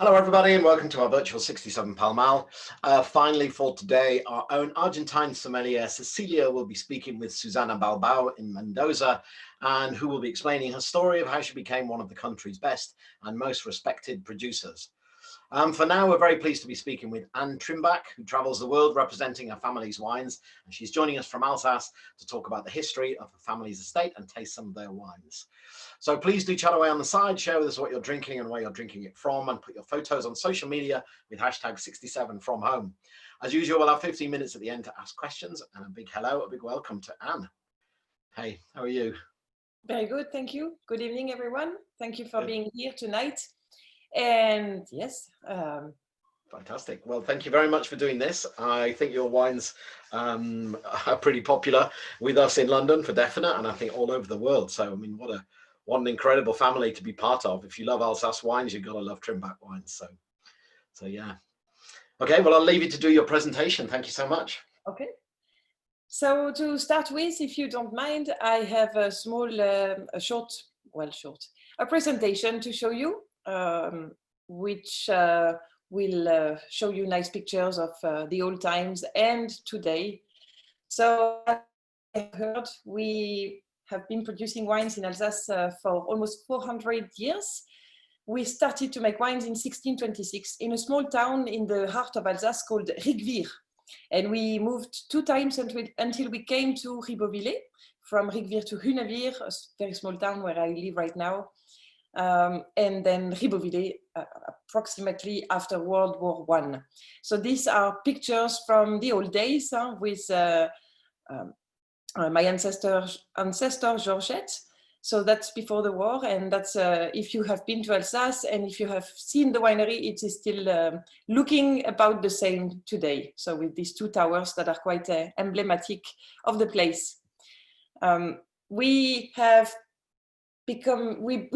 Hello everybody and welcome to our virtual 67 Pall Mall. Finally for today, our own Argentine sommelier Cecilia will be speaking with Susana Balbao in Mendoza, and who will be explaining her story of how she became one of the country's best and most respected producers. For now, we're very pleased to be speaking with Anne Trimbach, who travels the world representing her family's wines, and she's joining us from Alsace to talk about the history of the family's estate and taste some of their wines. So please do chat away on the side, share with us what you're drinking and where you're drinking it from, and put your photos on social media with hashtag 67FromHome. As usual, we'll have 15 minutes at the end to ask questions, and a big hello, a big welcome to Anne. Hey, how are you? Very good, thank you. Good evening, everyone. Thank you for being here tonight. And yes. Fantastic. Well, thank you very much for doing this. I think your wines are pretty popular with us in London for definite, and I think all over the world. So, I mean, what an incredible family to be part of. If you love Alsace wines, you've got to love Trimbach wines. So yeah. Okay, well, I'll leave you to do your presentation. Thank you so much. Okay. So to start with, if you don't mind, I have a small, short, a presentation to show you, which will show you nice pictures of the old times and today. So as I heard, we have been producing wines in Alsace for almost 400 years. We started to make wines in 1626 in a small town in the heart of Alsace called Rigvire. And we moved 2 times until we came to Ribeauvillé, from Rigvire to Hunavir, a very small town where I live right now. And then Ribeauvillé approximately after World War I. So these are pictures from the old days with my ancestor Georgette. So that's before the war, and that's if you have been to Alsace and if you have seen the winery, it is still looking about the same today. So with these 2 towers that are quite emblematic of the place. We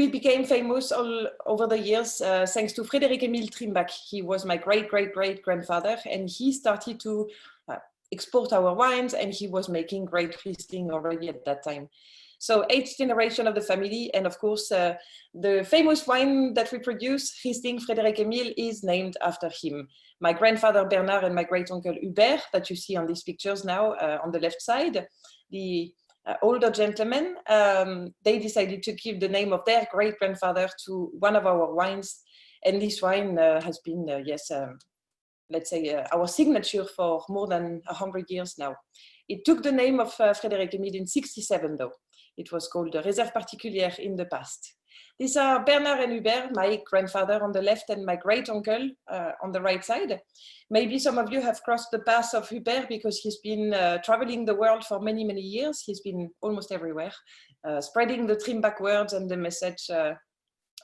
became famous all over the years thanks to Frédéric Émile Trimbach. He was my great-great-great-grandfather, and he started to export our wines, and he was making great Riesling already at that time. So 8th generation of the family, and of course the famous wine that we produce, Riesling Frédéric Émile, is named after him. My grandfather Bernard and my great-uncle Hubert, that you see on these pictures now on the left side, the older gentlemen, they decided to give the name of their great-grandfather to one of our wines, and this wine has been, let's say, our signature for more than 100 years now. It took the name of Frédéric Émile in 67 though. It was called Réserve Particulière in the past. These are Bernard and Hubert, my grandfather on the left and my great-uncle on the right side. Maybe some of you have crossed the path of Hubert because he's been traveling the world for many, many years. He's been almost everywhere, spreading the Trimbach words and the message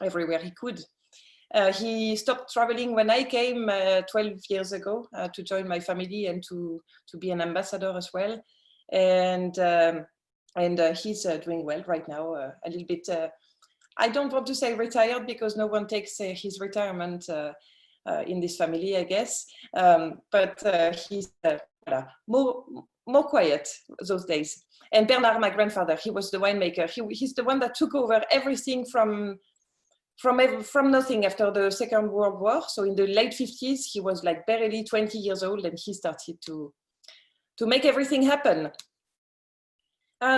everywhere he could. He stopped traveling when I came 12 years ago to join my family and to be an ambassador as well. And he's doing well right now, a little bit, I don't want to say retired because no one takes his retirement in this family, I guess. But he's more quiet those days. And Bernard, my grandfather, he was the winemaker. He's the one that took over everything from nothing after the Second World War. So in the late 50s, he was like barely 20 years old, and he started to make everything happen.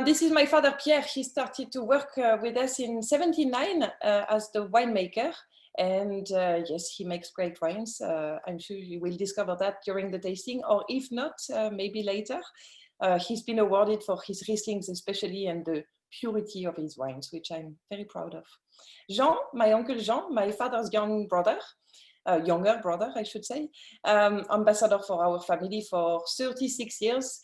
This is my father Pierre. He started to work with us in 79 as the winemaker, and yes, he makes great wines. I'm sure you will discover that during the tasting, or if not, maybe later. He's been awarded for his Rieslings especially, and the purity of his wines, which I'm very proud of. Jean, my uncle Jean, my father's younger brother, I should say, ambassador for our family for 36 years,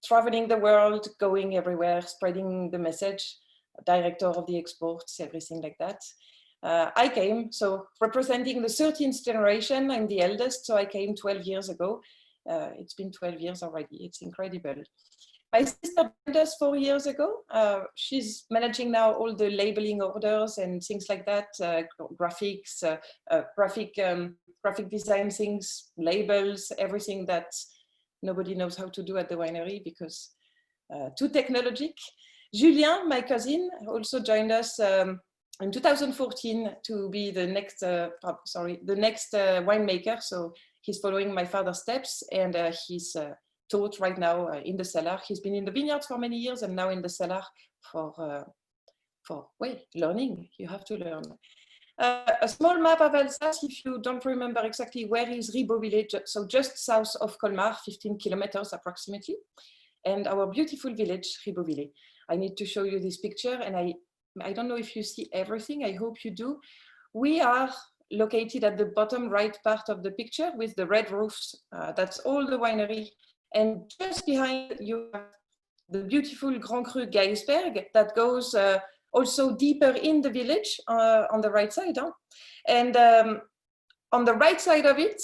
traveling the world, going everywhere, spreading the message, director of the exports, everything like that. I came, so representing the 13th generation, I'm the eldest, so I came 12 years ago. It's been 12 years already, it's incredible. My sister joined us 4 years ago. She's managing now all the labeling orders and things like that, graphics, graphic design things, labels, everything that nobody knows how to do at the winery because too technologic. Julien, my cousin, also joined us in 2014 to be the next, winemaker. So he's following my father's steps, and he's taught right now in the cellar. He's been in the vineyards for many years, and now in the cellar for learning. You have to learn. A small map of Alsace, if you don't remember exactly where is Ribeauvillé, so just south of Colmar, 15 kilometers approximately, and our beautiful village, Ribeauvillé. I need to show you this picture, and I don't know if you see everything, I hope you do. We are located at the bottom right part of the picture with the red roofs. That's all the winery. And just behind you have the beautiful Grand Cru Geisberg that goes also deeper in the village on the right side. Huh? And on the right side of it,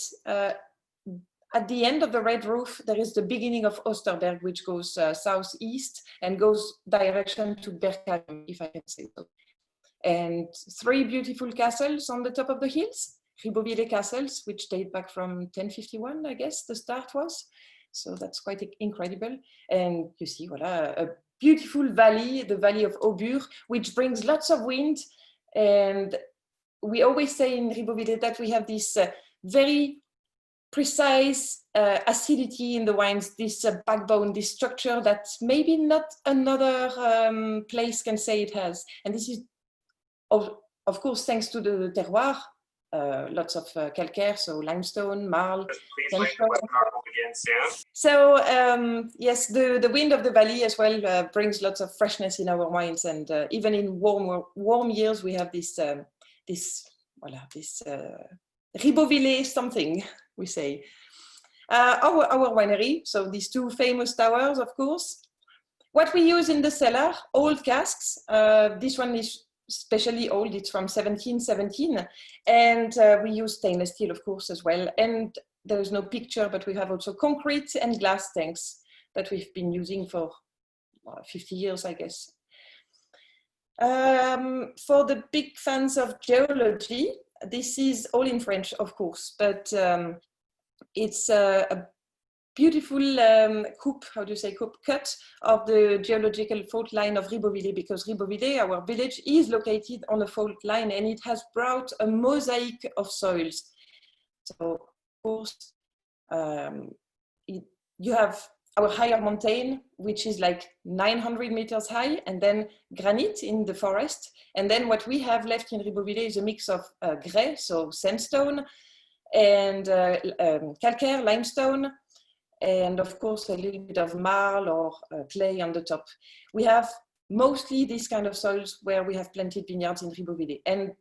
at the end of the red roof, there is the beginning of Osterberg, which goes southeast and goes direction to Bergheim, if I can say so. And 3 beautiful castles on the top of the hills, Ribeauvillé castles, which date back from 1051, I guess the start was. So that's quite incredible. And you see, voila, a beautiful valley, the valley of Aubure, which brings lots of wind. And we always say in Ribeauvillé that we have this very precise acidity in the wines, this backbone, this structure that maybe not another place can say it has. And this is, of course, thanks to the terroir, lots of calcaire, so limestone, marl. Please wait, the webinar will begin soon. So yes, the wind of the valley as well brings lots of freshness in our wines, and even in warm years we have this Ribeauvillé something, we say. Our winery, so these 2 famous towers, of course. What we use in the cellar, old casks. This one is especially old, it's from 1717. And we use stainless steel, of course, as well. And there is no picture, but we have also concrete and glass tanks that we've been using for 50 years, I guess. For the big fans of geology, this is all in French, of course, but it's a beautiful cut of the geological fault line of Ribeauvillé, because Ribeauvillé, our village, is located on a fault line, and it has brought a mosaic of soils. So, of course, you have our higher mountain, which is like 900 meters high, and then granite in the forest. And then what we have left in Ribeauvillé is a mix of grès, so sandstone, and calcaire, limestone, and of course a little bit of marl or clay on the top. We have mostly this kind of soils where we have planted vineyards in Ribeauvillé. And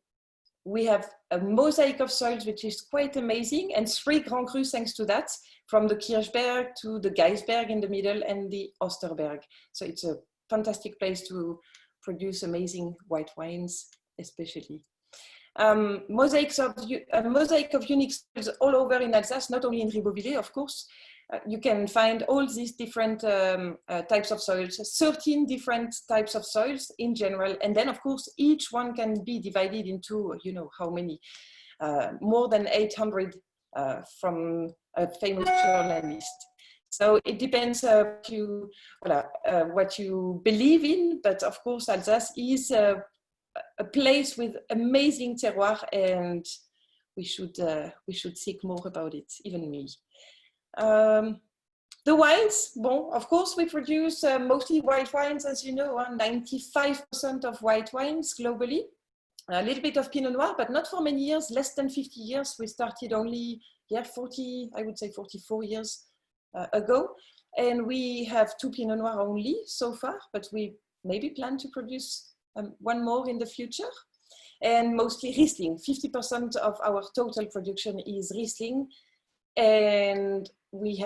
we have a mosaic of soils which is quite amazing, and 3 Grand Crus thanks to that, from the Kirchberg to the Geisberg in the middle and the Osterberg. So it's a fantastic place to produce amazing white wines, especially. Mosaic of unique soils all over in Alsace, not only in Ribeauvillé, of course. You can find all these different types of soils, 13 different types of soils in general. And then, of course, each one can be divided into, you know, how many, more than 800 from a famous journalist. So it depends what you believe in, but of course, Alsace is a place with amazing terroir, and we should seek more about it, even me. The wines, of course, we produce mostly white wines, as you know, 95% of white wines globally. A little bit of Pinot Noir, but not for many years, less than 50 years. We started only, 44 years ago. And we have 2 Pinot Noir only so far, but we maybe plan to produce 1 more in the future. And mostly Riesling. 50% of our total production is Riesling. And we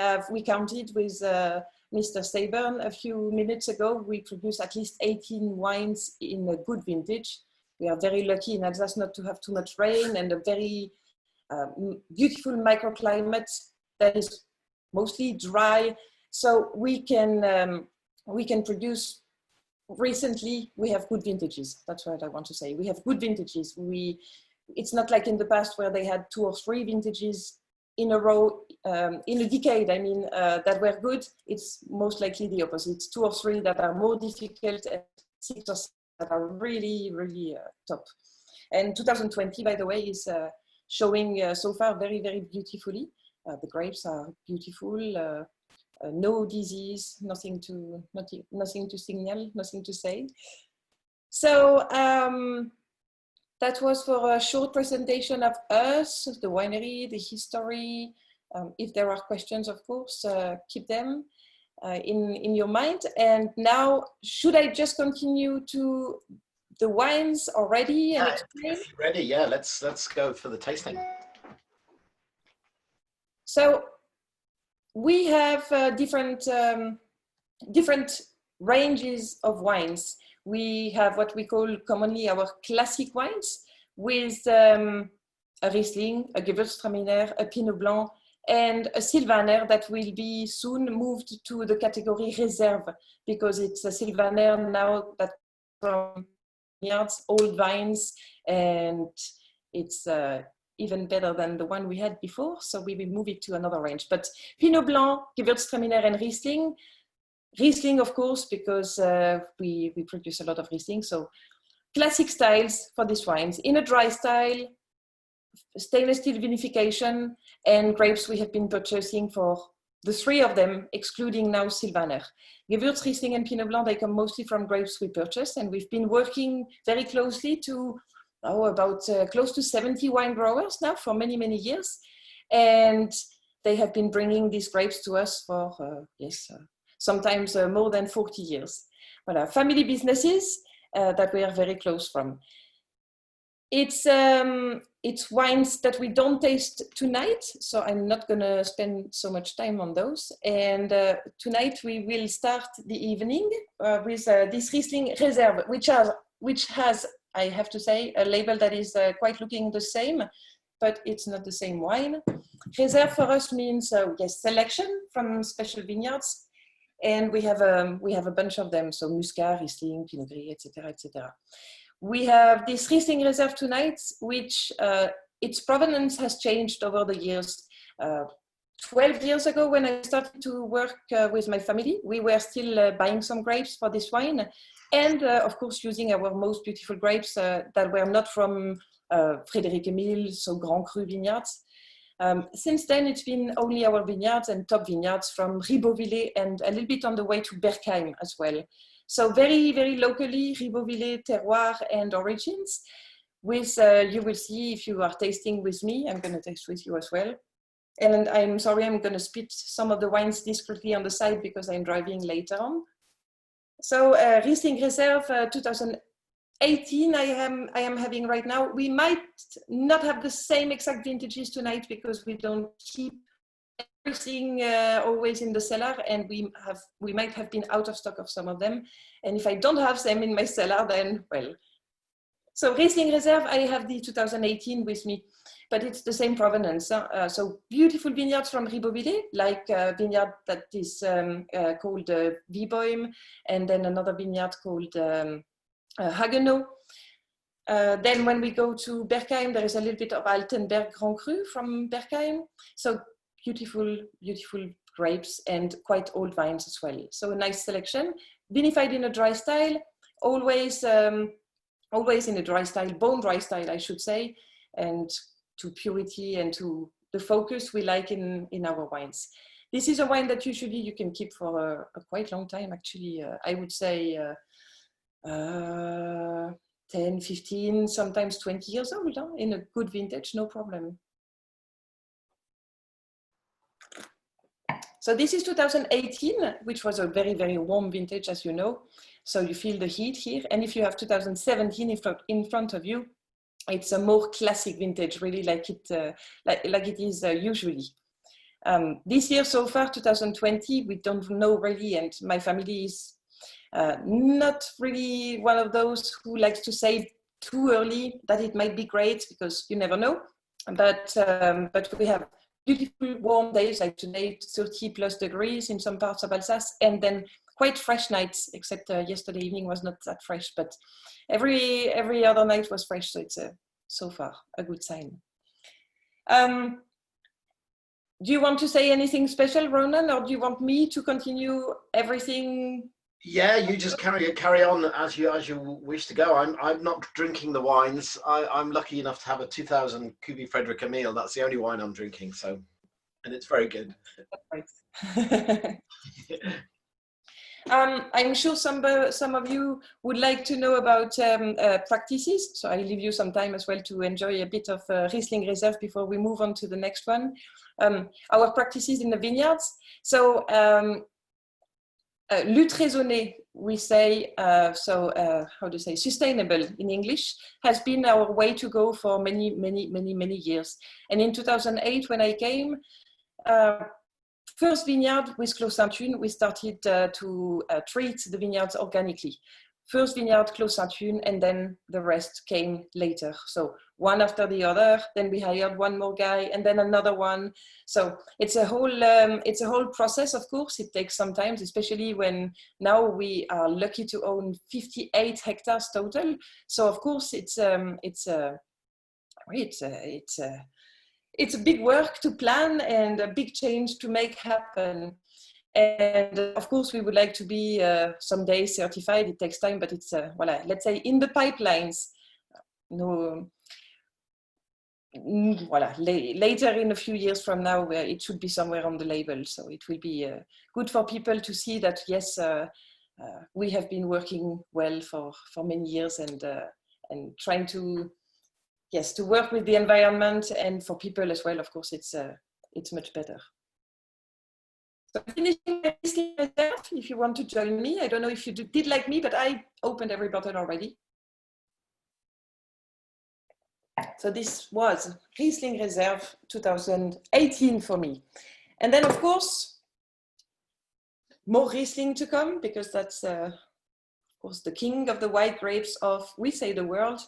counted with Mr. Sabern a few minutes ago. We produce at least 18 wines in a good vintage. We are very lucky in Alsace not to have too much rain, and a very beautiful microclimate that is mostly dry. So we can produce. Recently, we have good vintages. That's what I want to say. We have good vintages. It's not like in the past where they had 2 or 3 vintages in a row, in a decade, I mean, that were good. It's most likely the opposite. 2 or 3 that are more difficult, and 6 or that are really, really top. And 2020, by the way, is showing so far very, very beautifully. The grapes are beautiful, no disease, nothing to signal, nothing to say. So that was for a short presentation of us, the winery, the history. If there are questions, of course, keep them in your mind. And now, should I just continue to the wines already and explain? If you're ready, yeah, let's go for the tasting. So we have different ranges of wines. We have what we call commonly our classic wines with a Riesling, a Gewürztraminer, a Pinot Blanc, and a Sylvaner that will be soon moved to the category Reserve, because it's a Sylvaner now that from vineyards, old vines, and it's even better than the one we had before. So we will move it to another range. But Pinot Blanc, Gewürztraminer, and Riesling. Riesling, of course, because we produce a lot of Riesling. So classic styles for these wines. In a dry style, stainless steel vinification, and grapes we have been purchasing for the three of them, excluding now Sylvaner. Gewürz, Riesling, and Pinot Blanc, they come mostly from grapes we purchased, and we've been working very closely to about close to 70 wine growers now for many, many years. And they have been bringing these grapes to us for, sometimes more than 40 years. Voilà, family businesses that we are very close from. It's wines that we don't taste tonight, so I'm not going to spend so much time on those. And tonight we will start the evening with this Riesling Reserve, which has, I have to say, a label that is quite looking the same, but it's not the same wine. Reserve for us means yes, selection from special vineyards, and we have a bunch of them. So Muscat, Riesling, Pinot Gris, etc., etc. We have this Riesling Reserve tonight, which its provenance has changed over the years. 12 years ago, when I started to work with my family, we were still buying some grapes for this wine, and of course using our most beautiful grapes that were not from Frédéric Emile, so Grand Cru vineyards. Since then, it's been only our vineyards and top vineyards from Ribeauvillé and a little bit on the way to Berkheim as well. So very, very locally, Ribeauvillé, terroir, and origins. With, you will see if you are tasting with me, I'm going to taste with you as well. And I'm sorry, I'm going to spit some of the wines discreetly on the side because I'm driving later on. So Riesling Reserve 2018 I am having right now. We might not have the same exact vintages tonight because we don't keep everything always in the cellar, and we might have been out of stock of some of them. And if I don't have them in my cellar, then well. So Riesling Reserve, I have the 2018 with me, but it's the same provenance. So beautiful vineyards from Ribeauvillé, like a vineyard that is called Viboim, and then another vineyard called Haguenau. Then when we go to Berkheim, there is a little bit of Altenberg Grand Cru from Berkheim. So beautiful, beautiful grapes and quite old vines as well. So a nice selection, vinified in a dry style, always in a dry style, bone dry style, I should say, and to purity and to the focus we like in our wines. This is a wine that usually you can keep for a quite long time, actually. I would say 10, 15, sometimes 20 years old, huh? In a good vintage, no problem. So this is 2018, which was a very, very warm vintage, as you know. So you feel the heat here. And if you have 2017 in front of you, it's a more classic vintage, really like it is usually. This year so far, 2020, we don't know really, and my family is not really one of those who likes to say too early that it might be great, because you never know. But we have beautiful warm days like today, 30 plus degrees in some parts of Alsace, and then quite fresh nights, except yesterday evening was not that fresh, but every other night was fresh. So it's so far a good sign. Do you want to say anything special, Ronan, or do you want me to continue everything? Yeah, you just carry on as you wish to go. I'm not drinking the wines. I'm lucky enough to have a 2000 Cuvée Frederic Emile. That's the only wine I'm drinking. So, and it's very good. I'm sure some of you would like to know about practices. So I leave you some time as well to enjoy a bit of Riesling Reserve before we move on to the next one. Our practices in the vineyards. So lutte raisonnée, we say, how do you say, sustainable in English, has been our way to go for many years. And in 2008, when I came, first vineyard with Clos Sainte-Une, we started to treat the vineyards organically. First vineyard, Clos Sainte-Une, and then the rest came later. So one after the other, then we hired one more guy and then another one. So it's a whole process, of course. It takes some time, especially when now we are lucky to own 58 hectares total. So of course it's a big work to plan and a big change to make happen. And of course, we would like to be someday certified. It takes time, but it's, let's say in the pipelines. Later in a few years from now, it should be somewhere on the label. So it will be good for people to see that, yes, we have been working well for many years and trying to, yes, to work with the environment, and for people as well. Of course, it's much better. So finishing my Riesling Reserve, if you want to join me. I don't know if you did like me, but I opened every bottle already. So this was Riesling Reserve 2018 for me. And then, of course, more Riesling to come, because that's, of course, the king of the white grapes of, we say, the world.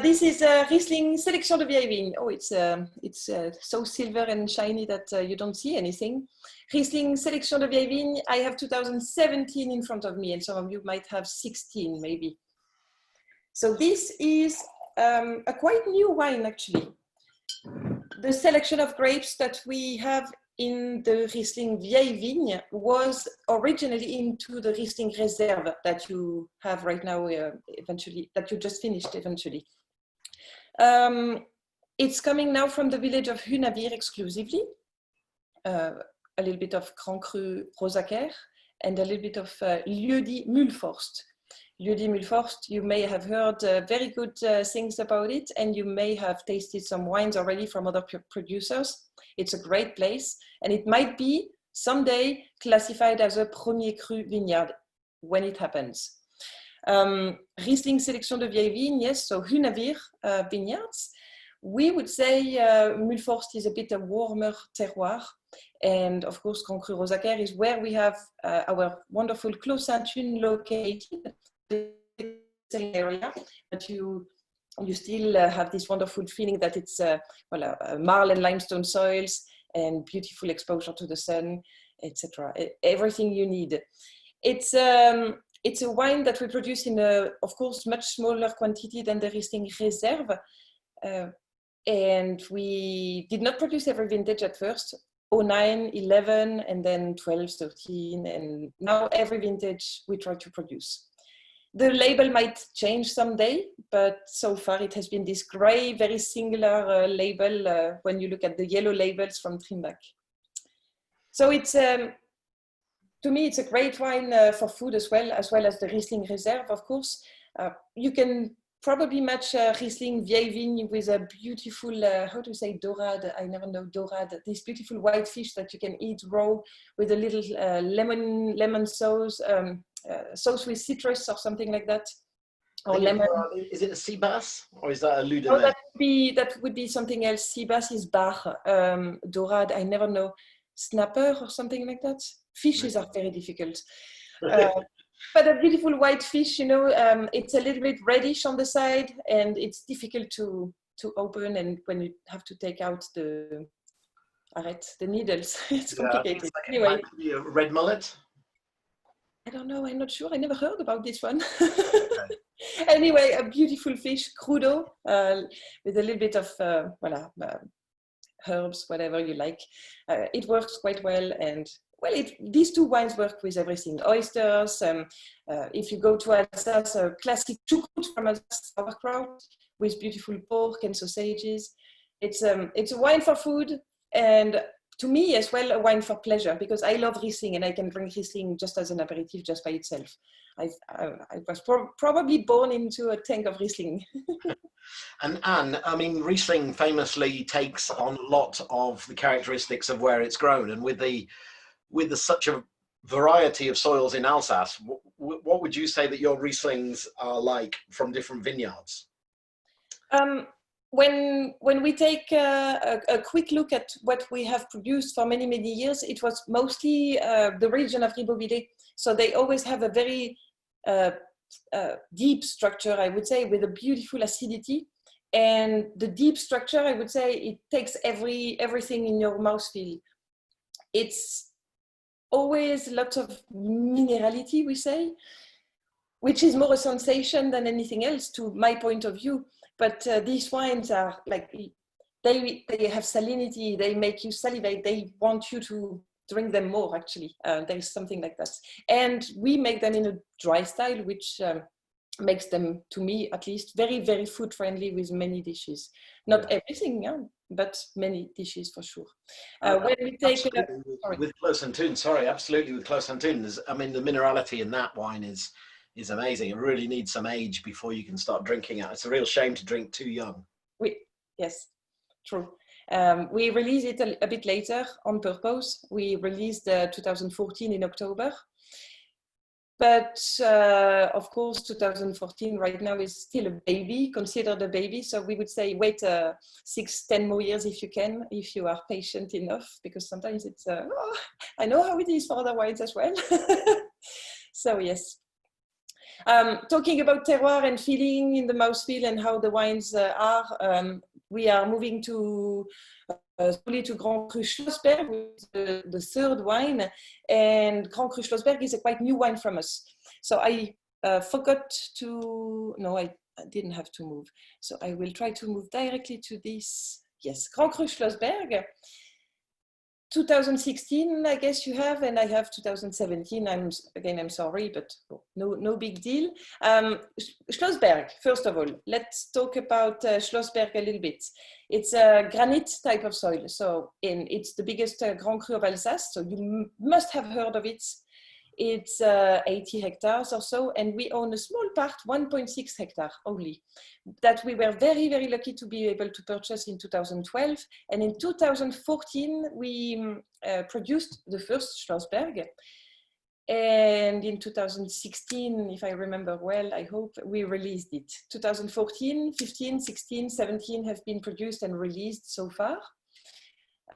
This is Riesling Sélection de Vieille Vigne. Oh, it's so silver and shiny that you don't see anything. Riesling Sélection de Vieille Vigne, I have 2017 in front of me, and some of you might have 16 maybe. So this is a quite new wine, actually. The selection of grapes that we have in the Riesling Vieille Vigne was originally into the Riesling Reserve that you have right now, eventually, that you just finished eventually. It's coming now from the village of Hunavir exclusively, a little bit of Grand Cru Rosaquer, and a little bit of Lieu-dit Mulforst. Lieu-dit Mulforst, you may have heard very good things about it, and you may have tasted some wines already from other producers. It's a great place, and it might be someday classified as a Premier Cru vineyard when it happens. Riesling Sélection de Vieille Vigne, yes, so Hunavir vineyards. We would say Mulforst is a bit a warmer terroir, and of course Grand Cru Rosaquer is where we have our wonderful Clos Sainte-Une located. Same area, but you still have this wonderful feeling that it's marl and limestone soils and beautiful exposure to the sun, etc. Everything you need. It's a wine that we produce in of course, much smaller quantity than the Riesling Reserve, and we did not produce every vintage at first. 09, 11, and then 12, 13, and now every vintage we try to produce. The label might change someday, but so far it has been this gray, very singular label when you look at the yellow labels from Trimbach. So it's, to me, it's a great wine for food as well as the Riesling Reserve, of course. You can probably match Riesling Vieille Vigne with a beautiful, how to say dorade? I never know dorade. This beautiful white fish that you can eat raw with a little lemon sauce. Sauce with citrus or something like that, or lemon. Is it a sea bass or is that a Ludinette? Oh, that would be something else. Sea bass is bar. Dorade, I never know. Snapper or something like that. Fishes are very difficult. But a beautiful white fish, you know, it's a little bit reddish on the side, and it's difficult to open, and when you have to take out the needles, it's complicated. It's like anyway, a red mullet. I don't know, I'm not sure. I never heard about this one. Anyway, a beautiful fish, crudo, with a little bit of herbs, whatever you like. It works quite well, and well, these two wines work with everything. Oysters. If you go to Alsace, a classic choucroute from Alsace, sauerkraut with beautiful pork and sausages. It's a wine for food, and to me as well, a wine for pleasure, because I love Riesling and I can drink Riesling just as an aperitif, just by itself. I was probably born into a tank of Riesling. And Anne, I mean, Riesling famously takes on a lot of the characteristics of where it's grown, and with such a variety of soils in Alsace, what would you say that your Rieslings are like from different vineyards? When we take a quick look at what we have produced for many, many years, it was mostly the region of Ribeauvillé. So they always have a very deep structure, I would say, with a beautiful acidity. And the deep structure, I would say, it takes everything in your mouthfeel. It's always lots of minerality, we say, which is more a sensation than anything else to my point of view. But these wines are like, they have salinity, they make you salivate, they want you to drink them more, actually. There is something like that. And we make them in a dry style, which makes them, to me at least, very, very food friendly with many dishes. Not everything, yeah, but many dishes for sure. When we take with Clos Antoun, absolutely, with Clos Antoun, I mean, the minerality in that wine is amazing. It really needs some age before you can start drinking it. It's a real shame to drink too young. Yes, true. We released it a bit later on purpose. We released 2014 in October. But of course, 2014 right now is still a baby, considered a baby. So we would say wait 6-10 more years if you can, if you are patient enough, because sometimes it's, I know how it is for other wines as well. So yes. Talking about terroir and feeling in the mouthfeel and how the wines are, we are moving to slowly to Grand Cru Schlossberg, the third wine, and Grand Cru Schlossberg is a quite new wine from us. So I forgot to, no, I didn't have to move. So I will try to move directly to this. Yes, Grand Cru Schlossberg. 2016, I guess you have, and I have 2017. I'm sorry, but no big deal. Schlossberg, first of all, let's talk about Schlossberg a little bit. It's a granite type of soil, so it's the biggest Grand Cru of Alsace, so you must have heard of it. It's 80 hectares or so, and we own a small part, 1.6 hectares only, that we were very, very lucky to be able to purchase in 2012. And in 2014, we produced the first Schlossberg. And in 2016, if I remember well, I hope, we released it. 2014, 15, 16, 17 have been produced and released so far.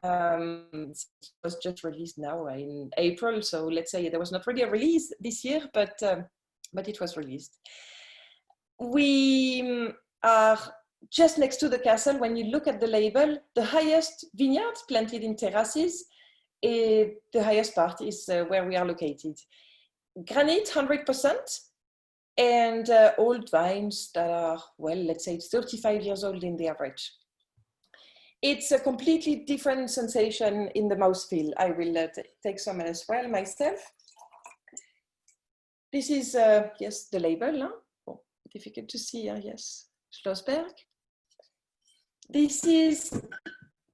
It was just released now in April, so let's say there was not really a release this year, but it was released. We are just next to the castle. When you look at the label, the highest vineyards planted in terraces, the highest part is where we are located. Granite, 100%, and old vines that are, well, let's say 35 years old in the average. It's a completely different sensation in the mouthfeel. I will take some as well myself. This is, yes, the label. Huh? Oh, difficult to see, yes, Schlossberg. This is,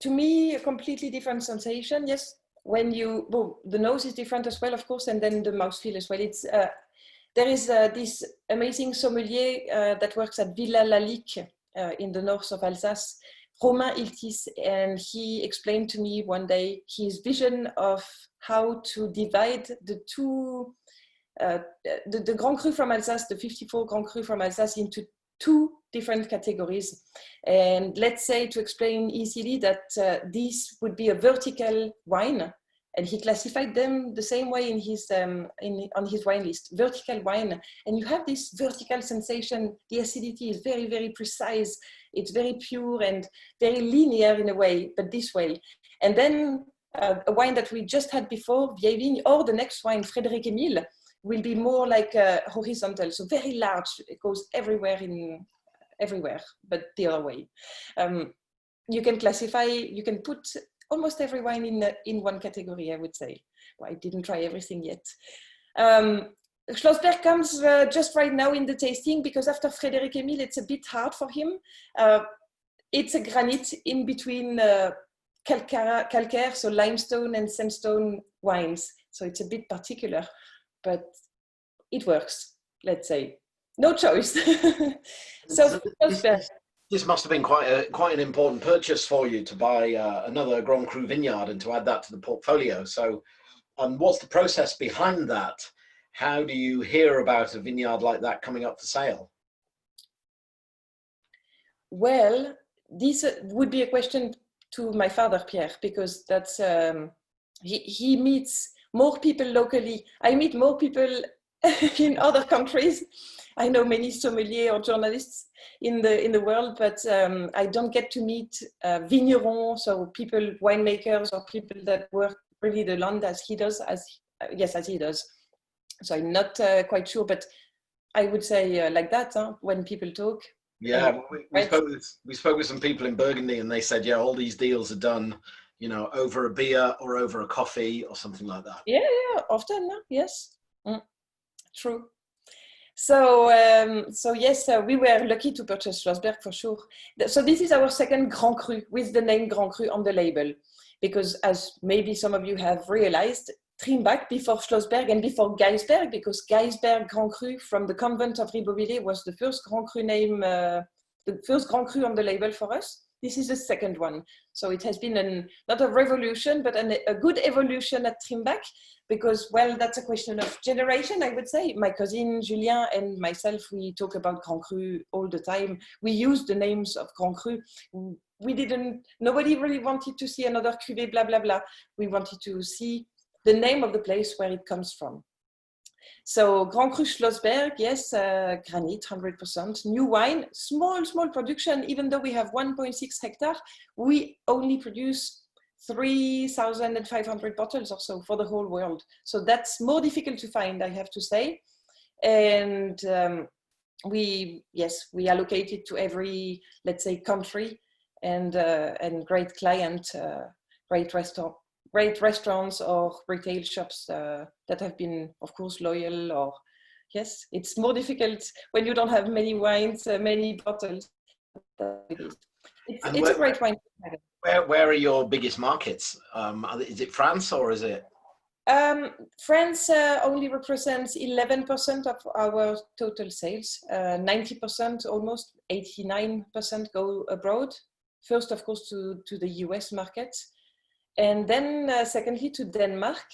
to me, a completely different sensation. Yes, when you, well, the nose is different as well, of course, and then the mouthfeel as well. It's, there is this amazing sommelier that works at Villa Lalique in the north of Alsace, Romain Iltis, and he explained to me one day his vision of how to divide the two, the Grand Cru from Alsace, the 54 Grand Cru from Alsace, into two different categories. And let's say, to explain easily, that this would be a vertical wine, and he classified them the same way in his on his wine list, vertical wine. And you have this vertical sensation. The acidity is very, very precise. It's very pure and very linear in a way, but this way. And then a wine that we just had before, Vieille Vigne, or the next wine, Frédéric Émile, will be more like horizontal, so very large. It goes everywhere, but the other way. You can classify, you can put almost every wine in one category, I would say. I didn't try everything yet. Schlossberg comes just right now in the tasting because after Frédéric Émile, it's a bit hard for him. It's a granite in between calcaire, so limestone and sandstone wines. So it's a bit particular, but it works, let's say. No choice. So this must have been quite an important purchase for you to buy another Grand Cru vineyard and to add that to the portfolio. So what's the process behind that? How do you hear about a vineyard like that coming up for sale? Well, this would be a question to my father, Pierre, because that's he meets more people locally. I meet more people in other countries. I know many sommeliers or journalists in the world, but I don't get to meet vignerons, so people, winemakers, or people that work really the land as he does. As he does. So I'm not quite sure, but I would say like that when people talk. Yeah, we spoke with some people in Burgundy, and they said, yeah, all these deals are done, you know, over a beer or over a coffee or something like that. Yeah, often, yes. True. So, yes, we were lucky to purchase Schlossberg for sure. So this is our second Grand Cru with the name Grand Cru on the label, because as maybe some of you have realized, Trimbach before Schlossberg and before Geisberg, because Geisberg Grand Cru from the convent of Ribeauvillé was the first Grand Cru name, the first Grand Cru on the label for us. This is the second one. So it has been not a revolution, but a good evolution at Trimbach, because, well, that's a question of generation, I would say. My cousin Julien and myself, we talk about Grand Cru all the time. We use the names of Grand Cru. Nobody really wanted to see another cuvée, blah, blah, blah. We wanted to see the name of the place where it comes from. So Grand Cru Schlossberg, yes, granite, 100%. New wine, small production. Even though we have 1.6 hectares, we only produce 3,500 bottles or so for the whole world. So that's more difficult to find, I have to say. And we allocate it to every, let's say, country and great client, great restaurants or retail shops that have been, of course, loyal. Or yes, it's more difficult when you don't have many wines, many bottles. It's a great wine. Where are your biggest markets? Is it France or is it? France only represents 11% of our total sales. 90%, almost 89% go abroad. First, of course, to the US market. And then secondly to Denmark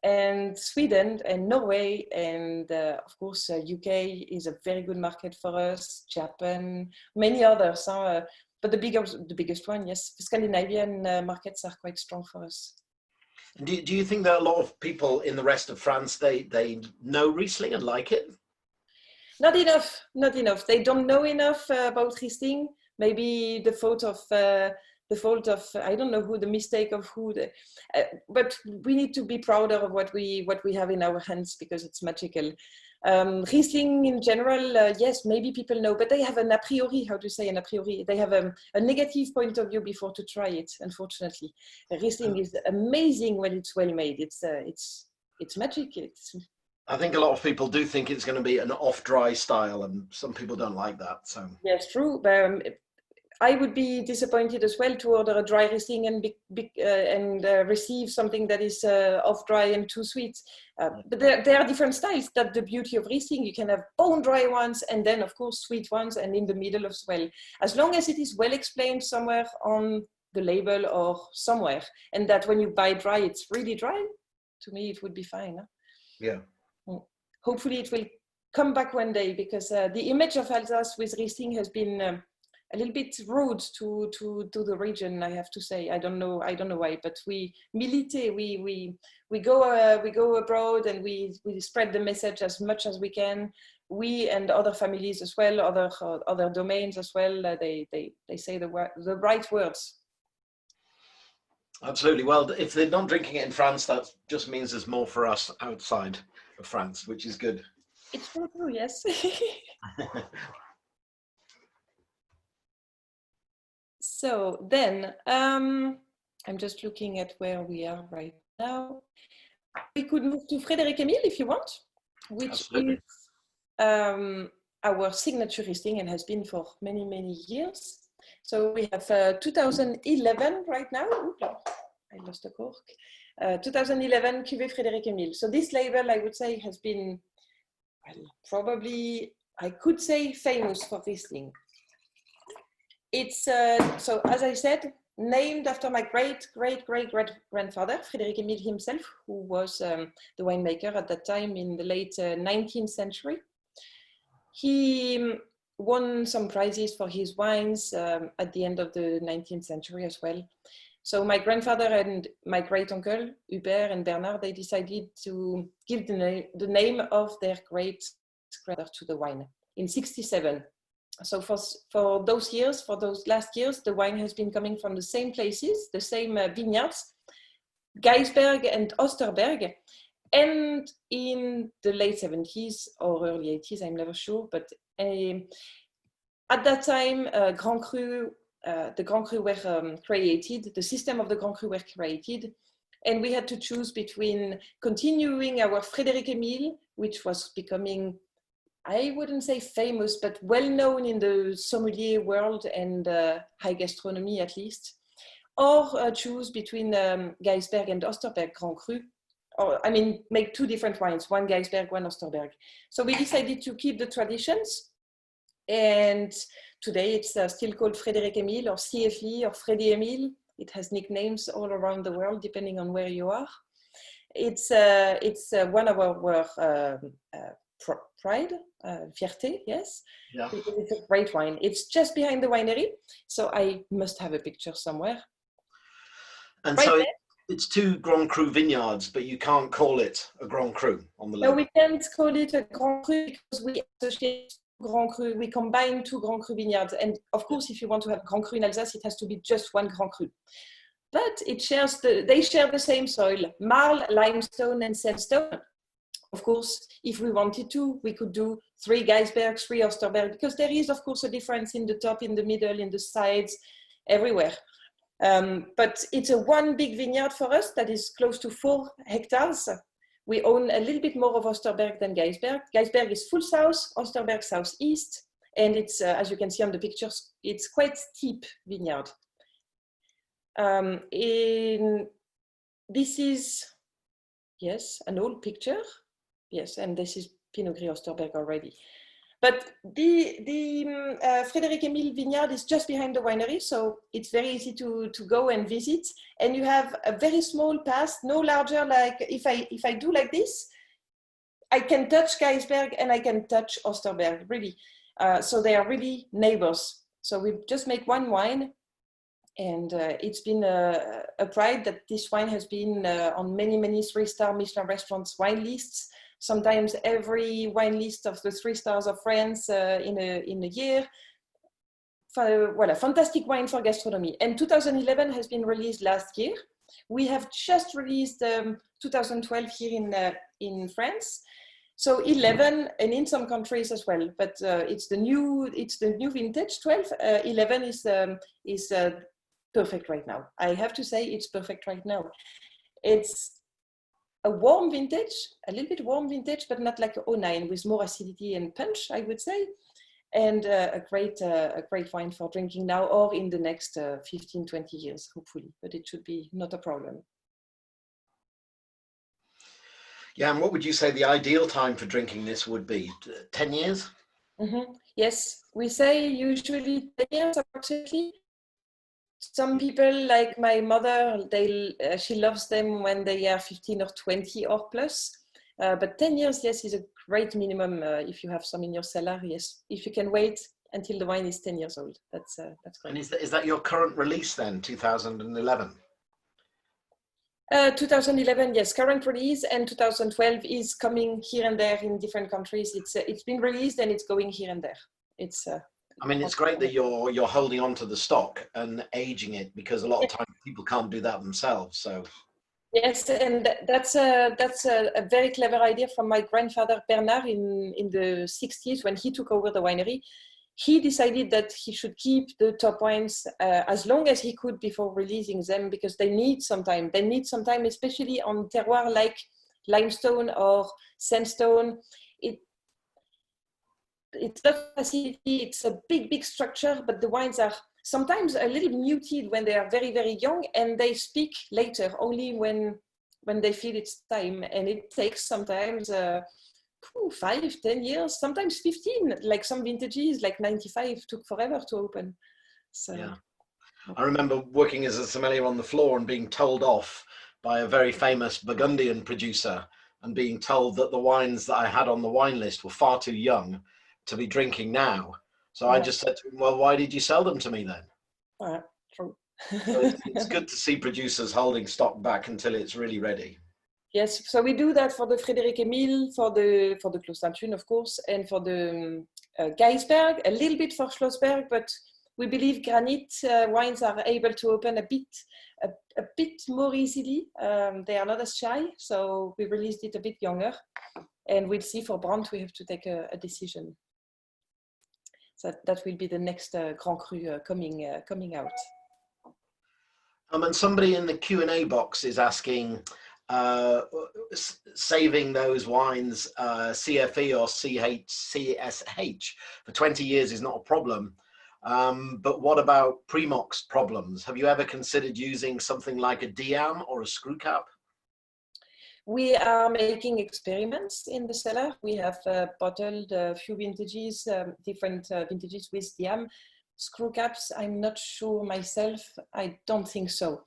and Sweden and Norway. And of course, UK is a very good market for us, Japan, many others. But the biggest one, yes, Scandinavian markets are quite strong for us. Do you think that a lot of people in the rest of France, they know Riesling and like it? Not enough. They don't know enough about Riesling. Maybe the fault of I don't know who, the mistake of who, but we need to be prouder of what we have in our hands, because it's magical. Riesling in general, yes, maybe people know, but they have an a priori. How to say an a priori? They have a negative point of view before to try it. Unfortunately, Riesling is amazing when it's well made. It's magic. I think a lot of people do think it's going to be an off-dry style, and some people don't like that. So yes, true. I would be disappointed as well to order a dry Riesling and receive something that is off-dry and too sweet. But there are different styles. That's the beauty of Riesling. You can have bone-dry ones and then, of course, sweet ones, and in the middle as well. As long as it is well explained somewhere on the label or somewhere, and that when you buy dry, it's really dry, to me, it would be fine. Huh? Yeah. Hopefully it will come back one day, because the image of Alsace with Riesling has been a little bit rude to the region, I have to say. I don't know why, but we milite, we go abroad, and we spread the message as much as we can. We and other families as well, other domains as well. They say the right words. Absolutely. Well, if they're not drinking it in France, that just means there's more for us outside of France, which is good. It's true, yes. So then, I'm just looking at where we are right now. we could move to Frédéric Emile if you want, which Absolutely. is our signature listing and has been for many, many years. So we have 2011 right now. Oops, I lost a cork. 2011 Cuvée Frédéric Emile. So this label, I would say, has been, well, probably, I could say, famous for this thing. It's, so as I said, named after my great-great-great-grandfather, Frédéric Emile himself, who was the winemaker at that time in the late 19th century. He won some prizes for his wines at the end of the 19th century as well. So my grandfather and my great-uncle, Hubert and Bernard, they decided to give the name of their great-grandfather to the wine in '67. So for those years, for those last years, the wine has been coming from the same places, the same vineyards, Geisberg and Osterberg. And in the late 70s or early 80s, I'm never sure, but at that time, Grand Cru, the Grand Cru were created, the system of the Grand Cru were created, and we had to choose between continuing our Frédéric Emile, which was becoming, I wouldn't say famous, but well-known in the sommelier world and high gastronomy at least, or choose between Geisberg and Osterberg Grand Cru, or I mean, make two different wines, one Geisberg, one Osterberg. So we decided to keep the traditions, and today it's still called Frédéric Emile or CFE or Freddy Emile. It has nicknames all around the world, depending on where you are. It's one of our pride, fierté, yes. Yeah. It's a great wine. It's just behind the winery, so I must have a picture somewhere. And right so there. it's two Grand Cru vineyards, but you can't call it a Grand Cru on the No, label. we can't call it a Grand Cru because we associate Grand Cru, we combine two Grand Cru vineyards. And of course, if you want to have Grand Cru in Alsace, it has to be just one Grand Cru. But it shares they share the same soil, marl, limestone, and sandstone. Of course, if we wanted to, we could do 3 Geisberg, 3 Osterberg, because there is, of course, a difference in the top, in the middle, in the sides, everywhere. But it's a one big vineyard for us that is close to 4 hectares. We own a little bit more of Osterberg than Geisberg. Geisberg is full south, Osterberg southeast, and it's, as you can see on the pictures, it's quite steep vineyard. This is, yes, an old picture. Yes, and this is Pinot Gris Osterberg already. But the Frédéric Emile vineyard is just behind the winery, so it's very easy to go and visit. And you have a very small path, no larger, like if I do like this, I can touch Geisberg and I can touch Osterberg, really. So they are really neighbors. So we just make one wine, and it's been a pride that this wine has been on many 3-star Michelin restaurants wine lists. Sometimes every wine list of the 3 stars of France in a year. Voilà, fantastic wine for gastronomy. And 2011 has been released last year. We have just released 2012 here in France. So 11, and in some countries as well. But it's the new vintage 12. 11 is perfect right now. I have to say it's perfect right now. It's a warm vintage, a little bit warm vintage, but not like 09 with more acidity and punch, I would say. And a great wine for drinking now or in the next 15, 20 years, hopefully. But it should be not a problem. Yeah, and what would you say the ideal time for drinking this would be? 10 years? Mm-hmm. Yes, we say usually 10 years approximately. Some people, like my mother, she loves them when they are 15 or 20 or plus. But 10 years, yes, is a great minimum if you have some in your cellar. Yes, if you can wait until the wine is 10 years old, that's great. And is that your current release then, 2011? 2011, yes, current release, and 2012 is coming here and there in different countries. It's been released and it's going here and there. It's. I mean, it's great that you're holding on to the stock and aging it, because a lot of times people can't do that themselves. So. Yes, and that's a very clever idea from my grandfather Bernard in the 60s when he took over the winery. He decided that he should keep the top wines as long as he could before releasing them, because they need some time. They need some time, especially on terroir like limestone or sandstone. It's a facility, it's a big structure, but the wines are sometimes a little muted when they are very young, and they speak later, only when they feel it's time. And it takes sometimes 5, 10 years, sometimes 15, like some vintages, like 95 took forever to open. So yeah, I remember working as a sommelier on the floor and being told off by a very famous Burgundian producer and being told that the wines that I had on the wine list were far too young to be drinking now. So I just said to him, well, why did you sell them to me then? True. So it's good to see producers holding stock back until it's really ready. Yes, so we do that for the Frédéric Emile, for the Clos Sainte-Thune, of course, and for the Geisberg, a little bit for Schlossberg, but we believe granite wines are able to open a bit more easily. They are not as shy, so we released it a bit younger, and we'll see for Brandt we have to take a decision. So that will be the next Grand Cru coming out. And somebody in the Q&A box is asking, saving those wines CFE or CSH for 20 years is not a problem. But what about Primox problems? Have you ever considered using something like a diam or a screw cap? We are making experiments in the cellar. We have bottled a few vintages, different vintages with diam. Screw caps, I'm not sure myself. I don't think so.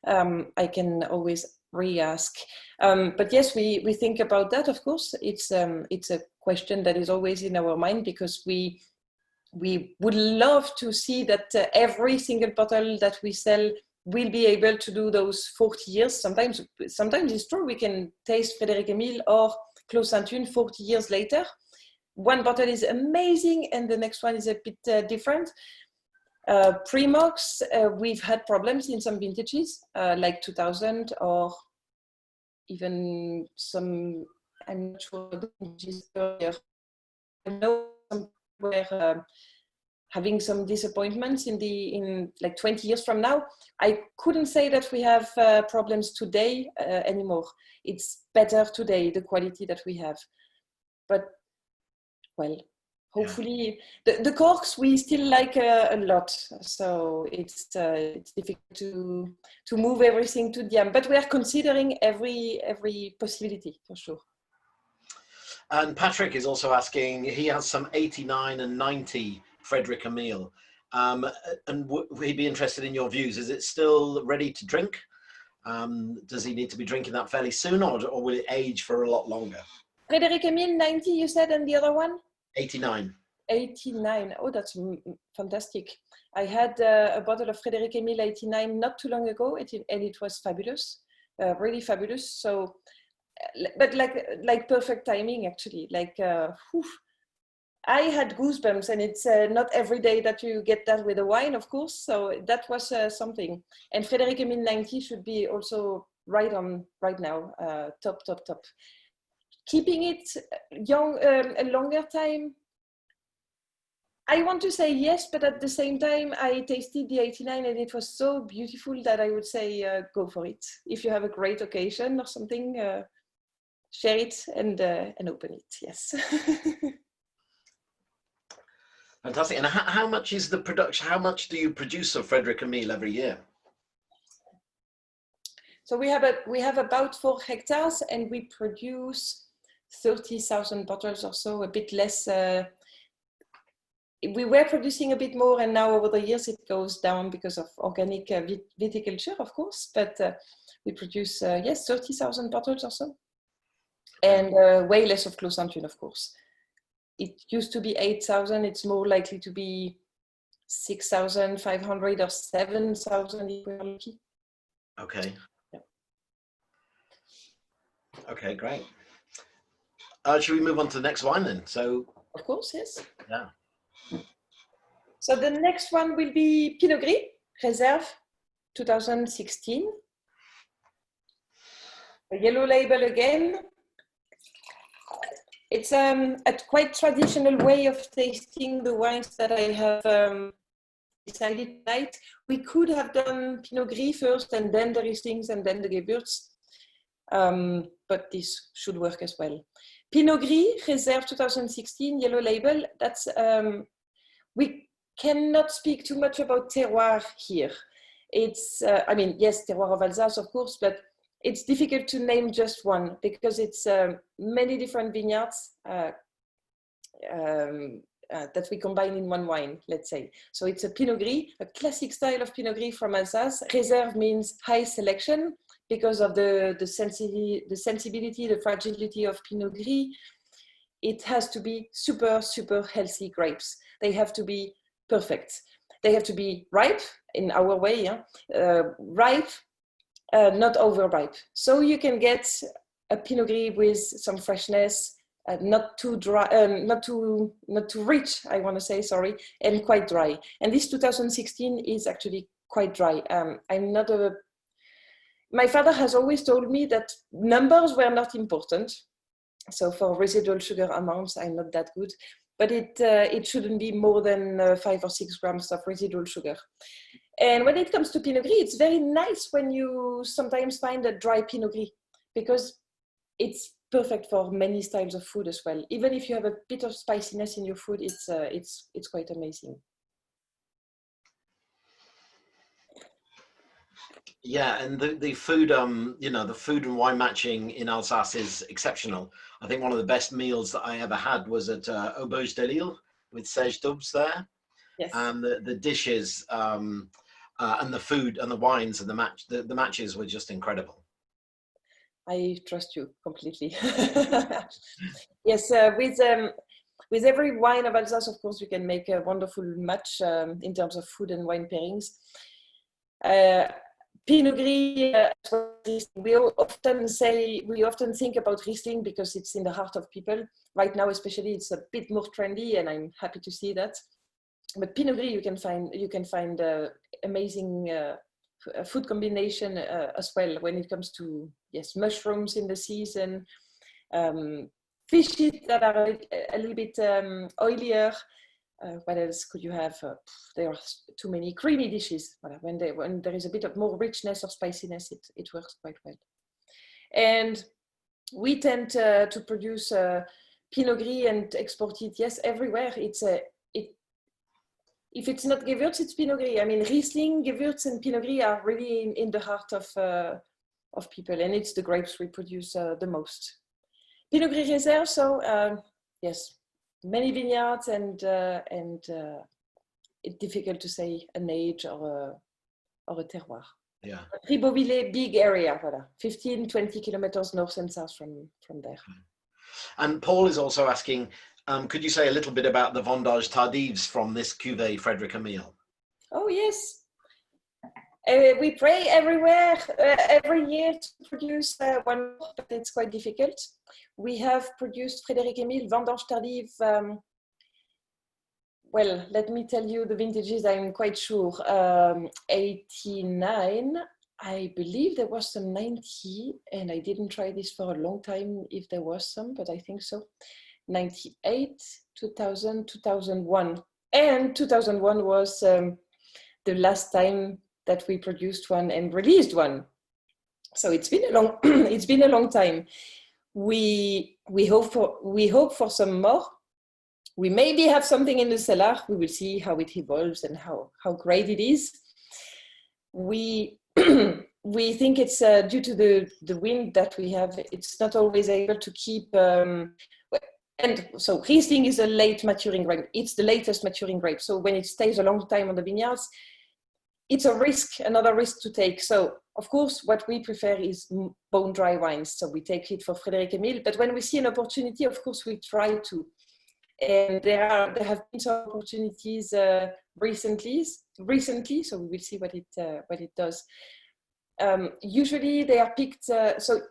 I can always re-ask. But yes, we think about that, of course. It's a question that is always in our mind, because we would love to see that every single bottle that we sell will be able to do those 40 years. Sometimes it's true, we can taste Frédéric Emile or Clos Sainte-Thune 40 years later. One bottle is amazing and the next one is a bit different. Primox, we've had problems in some vintages, like 2000 or even some, I'm not sure, the vintages earlier. I know some were having some disappointments in like 20 years from now. I couldn't say that we have problems today anymore. It's better today, the quality that we have. But, well, hopefully, the corks we still like a lot. So it's difficult to move everything to diam. But we are considering every possibility, for sure. And Patrick is also asking, he has some 89 and 90 Frédéric Emile, and he'd be interested in your views. Is it still ready to drink? Does he need to be drinking that fairly soon, or will it age for a lot longer? Frédéric Emile, 90, you said, and the other one? 89. 89. Oh, that's fantastic. I had a bottle of Frédéric Emile 89 not too long ago, and it was fabulous, really fabulous. So, but like perfect timing, actually. Like, I had goosebumps, and it's not every day that you get that with a wine, of course. So that was something. And Frédéric Emile 90 should be also right now, top. Keeping it young a longer time, I want to say yes, but at the same time, I tasted the 89 and it was so beautiful that I would say go for it. If you have a great occasion or something, share it and open it, yes. Fantastic. And how much is the production? How much do you produce of Frédéric Emile every year? So we have about 4 hectares and we produce 30,000 bottles or so, a bit less. We were producing a bit more, and now over the years it goes down because of organic viticulture, of course. But we produce, yes, 30,000 bottles or so, and way less of Clos Sainte-Thune, of course. It used to be 8,000. It's more likely to be 6,500 or 7,000 if we're lucky. Okay. Yeah. Okay, great. Should we move on to the next wine then? So. Of course, yes. Yeah. So the next one will be Pinot Gris, Reserve 2016. A yellow label again. It's a quite traditional way of tasting the wines that I have decided tonight. We could have done Pinot Gris first and then the Rieslings and then the Gewürz. but this should work as well. Pinot Gris, Reserve 2016, yellow label. That's we cannot speak too much about terroir here. It's, I mean, yes, terroir of Alsace, of course, but it's difficult to name just one because it's many different vineyards that we combine in one wine, let's say. So it's a Pinot Gris, a classic style of Pinot Gris from Alsace. Reserve means high selection because of the sensibility, the fragility of Pinot Gris. It has to be super, super healthy grapes. They have to be perfect. They have to be ripe in our way, yeah? Ripe, not overripe. So you can get a Pinot Gris with some freshness, not too dry, not too rich, I want to say, sorry, and quite dry. And this 2016 is actually quite dry. I'm not a, my father has always told me that numbers were not important. So for residual sugar amounts, I'm not that good, but it shouldn't be more than 5 or 6 grams of residual sugar. And when it comes to Pinot Gris, it's very nice when you sometimes find a dry Pinot Gris because it's perfect for many styles of food as well. Even if you have a bit of spiciness in your food, it's quite amazing. Yeah, and the food, you know, the food and wine matching in Alsace is exceptional. I think one of the best meals that I ever had was at Auberge de Lille with Serge Dubs there. Yes. And the dishes and the food and the wines and the matches were just incredible. I trust you completely. Yes, with every wine of Alsace, of course, we can make a wonderful match in terms of food and wine pairings. Pinot Gris, we often think about Riesling because it's in the heart of people. Right now, especially, it's a bit more trendy, and I'm happy to see that. But Pinot Gris, you can find amazing food combination as well when it comes to, yes, mushrooms in the season, fishes that are a little bit oilier. What else could you have? There are too many creamy dishes. When there is a bit of more richness or spiciness, it works quite well. And we tend to produce Pinot Gris and export it, yes, everywhere. If it's not Gewürz, it's Pinot Gris. I mean, Riesling, Gewürz, and Pinot Gris are really in the heart of people, and it's the grapes we produce the most. Pinot Gris Reserve, so yes, many vineyards, and it's difficult to say an age or a terroir. Yeah. Ribeauvillé, big area, voilà. 15-20 kilometers north and south from there. And Paul is also asking, could you say a little bit about the Vendanges Tardives from this cuvée, Frédéric Emile? Oh, yes. We pray everywhere, every year to produce one, but it's quite difficult. We have produced Frédéric Emile Vendanges Tardives. Well, let me tell you the vintages, I'm quite sure. 89, I believe there was some 90, and I didn't try this for a long time if there was some, but I think so. 98, 2000, 2001. And 2001 was the last time that we produced one and released one. So it's been a long time. We hope for some more. We maybe have something in the cellar. We will see how it evolves and how great it is. We think it's due to the wind that we have. It's not always able to keep. And so Riesling is a late maturing grape. It's the latest maturing grape. So when it stays a long time on the vineyards, it's a risk, another risk to take. So of course, what we prefer is bone dry wines. So we take it for Frédéric Emile. But when we see an opportunity, of course, we try to. And there have been some opportunities recently. So we will see what it does. Usually they are picked. So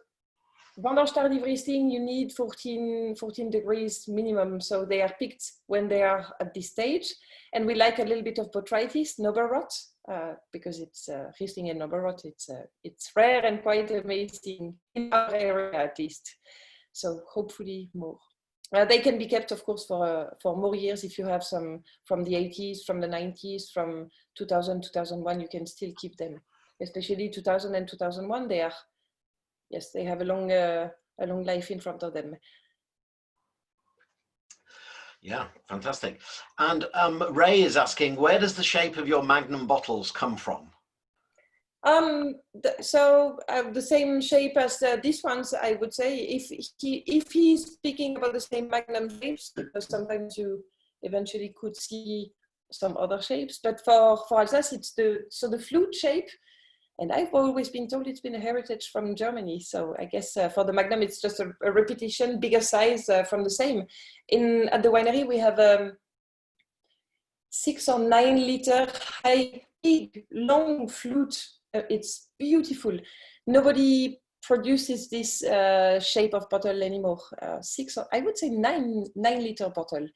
Vendanges Tardives Riesling, you need 14 degrees minimum. So they are picked when they are at this stage. And we like a little bit of botrytis, noble rot, because it's Riesling and noble rot. It's rare and quite amazing in our area at least. So hopefully more. They can be kept, of course, for more years. If you have some from the 80s, from the 90s, from 2000, 2001, you can still keep them. Especially 2000 and 2001, they are yes, they have a long life in front of them. Yeah, fantastic. And Ray is asking, where does the shape of your Magnum bottles come from? The same shape as these ones, I would say. If he's speaking about the same Magnum shapes, because sometimes you eventually could see some other shapes. But for Alsace, it's the flute shape. And I've always been told it's been a heritage from Germany. So I guess for the Magnum, it's just a repetition, bigger size from the same. At the winery, we have 6 or 9 liter high, big, long flute. It's beautiful. Nobody produces this shape of bottle anymore. 6, or I would say 9 liter bottle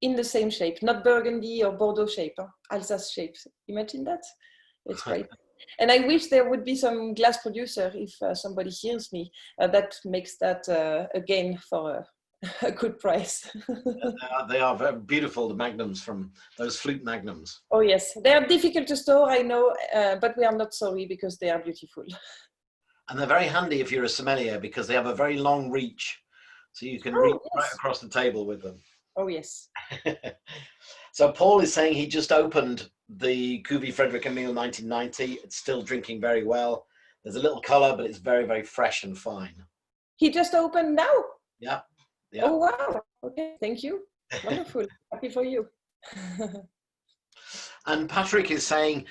in the same shape, not Burgundy or Bordeaux shape, Alsace shape. Imagine that. It's great. And I wish there would be some glass producer, if somebody hears me, that makes that again for a good price. They are very beautiful, the Magnums, from those flute Magnums. Oh yes, they are difficult to store, I know, but we are not sorry because they are beautiful. And they're very handy if you're a sommelier because they have a very long reach. So you can reach right across the table with them. Oh yes. So Paul is saying he just opened the Cuvée Frédéric Emile 1990. It's still drinking very well. There's a little color, but it's very, very fresh and fine. He just opened now? Yeah. Yeah. Oh, wow. Okay, thank you. Wonderful. Happy for you. And Patrick is saying,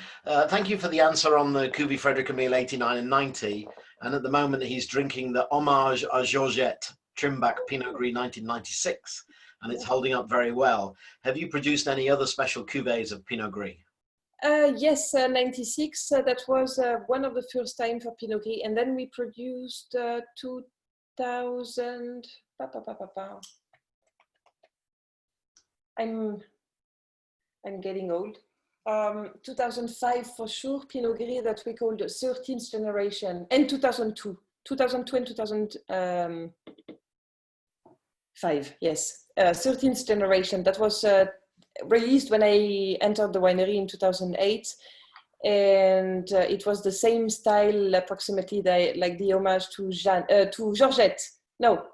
thank you for the answer on the Cuvée Frédéric Emile 89 and 90. And at the moment, he's drinking the Hommage à Georgette Trimbach Pinot Gris 1996. And it's holding up very well. Have you produced any other special cuvées of Pinot Gris? Yes, 96. That was one of the first time for Pinot Gris. And then we produced 2000. I'm getting old. 2005 for sure, Pinot Gris that we called 13th generation, and 2002 and 2005, yes. 13th generation, that was released when I entered the winery in 2008. And it was the same style approximately like the homage to Georgette. No,